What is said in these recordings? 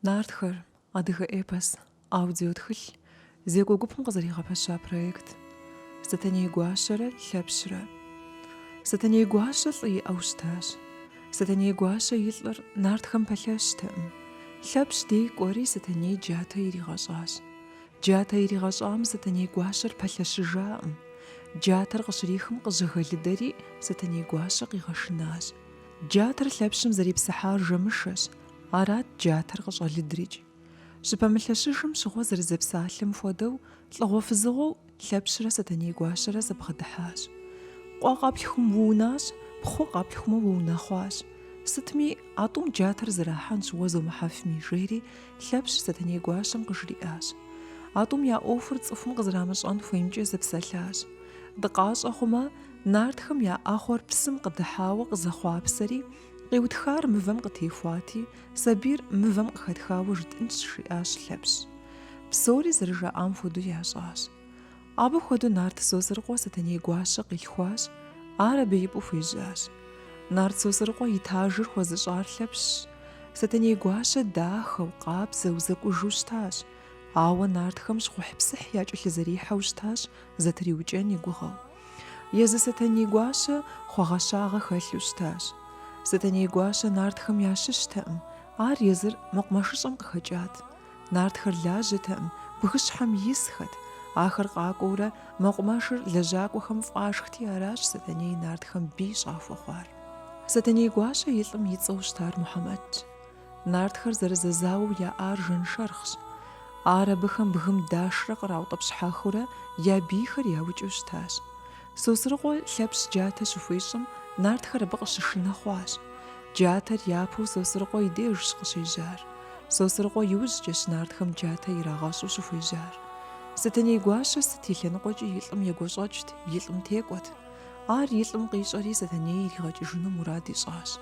Нартхэр адыгэ эпос аудио тхылъ зекӏуэгупым къызэригъэпэща проект Сатаней гуащэрэ Лъэпщрэ. Сатаней гуащэ лӏы иӏэу щытащ. Сатаней гуащэ и лӏыр нартхэм пэлъэщтэкъым. Лъэпщ дей кӏуэри Сатаней джатэ иригъэщӏащ. Джатэ иригъэщӏам Сатаней гуащэр пэлъэщыжаӏым. Джатэр къыщрихым къыжьыгэлыдэри Сатаней гуащэ къигъэшынащ. Джатэр Лъэпщым зэрипсыхьар жэмышэщ. Арат джатэр къыщӏэлыдрикӏ. Щыпэмылъэщыжым щыгъуэ зэрызэпсалъэм хуэдэу лӏыгъуэ фызыгъуэу Лъэпщрэ Сатаней гуащэрэ зэбгъэдыхьащ. Къуэ къаплъхум уунащ, пхъу къаплъхумэ уунэхъуащ. Сытми ӏэтӏум джатэр зэрахьэн щыуэ зумыхьэфми, жери Лъэпщ Сатаней гуащэм къыжриӏащ. АтӀум я ӏуэхур цӀыхум къызэрамыщӀэн хуеймкӀэ зэпсэлъащ. ДыкъащӀэ хъумэ, нартхэм я Ӏэхъуэр псым къыдыхьауэ къызэхъуапсэри, къиутхар мывэм къытехуати, сабийр мывэм къыхэтхауэ жытӀынщ, жиӏащ Лъэпщ. Псори зэрыжаӀам хуэдэу ящӀащ. Абы хуэдэу Нарт Сосрыкъуэ Сатаней гуащэ къилъхуащ, ар абы ипӀу хуежьащ. Нарт Сосрыкъуэ итажыр хуэзыщӀар Лъэпщщ. Сатаней гуащэ дахэу, къабзэу, зэкӀужу щытащ. Ауэ нартхэм щхъухьпсыхь я кӀэлъызэрихьэу щытащ, зэтриукӀэн и гугъэу. Езы Сатаней гуащэ хъуагъэщагъэ хэлъу щытащ. Сатаней гуащэ нартхэм ящыщтэкъым, ар езыр мэкъумэшыщӀэм къыхэкӀат. Нартхэр лажьэтэкъым, бгыщхьэм исхэт. Ахэр къакӀуэурэ мэкъумэшыр лэжьакӀуэхэм фӀашхти, аращ Сатаней нартхэм бий щӀахуэ хъуар. Сатаней гуащэ и лӀым и цӀэу щытар Мухьэмэдщ. Нартхэр зэрызэзауэу яӀар Жэншэрхъщ. Ар абыхэм бгым дашрэ къраутӀыпщхьэхыурэ я бийхэр яукӀыу щытащ. Сосрыкъуэ Лъэпщ джатэ щыхуищӀым, нартхэр абы къыщышынэ хъуащ. Джатэр япэу Сосрыкъуэ и дежщ къыщежьар. Сосрыкъуэ иужькӀэщ нартхэм джатэ ирагъэщӀу щыхуежьар. Сатаней гуащэ сыт и лъэныкъуэкӀи и лӀым егуэщӀэкӀт, и лӀым текӀуэт. Ар и лӀым къищӀэри Сатаней иригъэкӀыжыну мурад ищӀащ.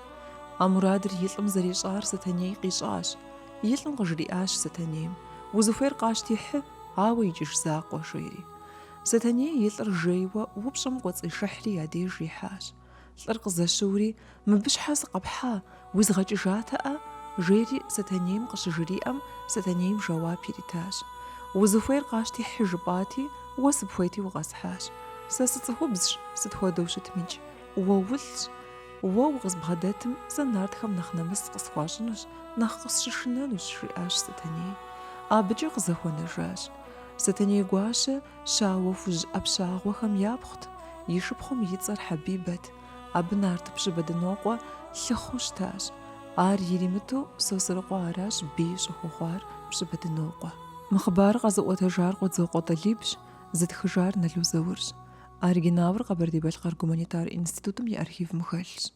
А мурадыр и лӀым зэрищӀар Сатаней къищӀащ. И лӀым къыжриӀащ Сатанейм: «Узыхуейр къащтихьы, ауэ икӀыж закъуэ», жери. Сатаней и лӀыр жейуэ упщӀэм кӀуэцӀишыхьри я деж ихьащ. ЛӀыр къызэщыури: «Мыбы щхьэ сыкъэпхьа, узгъэкӀыжатэӀэ?» жери Сатанейм къыщыжриӀэм, Сатанейм жэуап иритащ: «Узыхуейр къащтихьы жыпӀати, уэ сыпхуейти укъэсхьащ. Сэ сыцӀыхубзщ, сыт хуэдэу щытмыкӀ. Уэ улӀщ. Уэ укъызбгъэдэтым, сэ нартхэм нэхъ нэмыс къысхуащӀынущ, нэхъ къысщышынэнущ», жиӀащ Сатаней. АбыкӀэ къызэхуэнэжащ. Сатаней гуащэ щауэ хужь Ӏэпщагъуэхэм япхъут. И шыпхъум и цӀэр Хьэбибэт. Абы Нарт Пщыбэдынокъуэ лъыхъуэу щытащ. Ар иримыту Сосрыкъуэ аращ бий щӀыхуэхъуар Пщыбэдынокъуэ. Мы хъыбарыр къэзыӀуэтэжар Къуэдзокъуэ ТӀалибщ, зытхыжар Налу Зэурщ. Оригиналыр Къэбэрдей-Балъкъэр гуманитар институтым и архивым хэлъщ.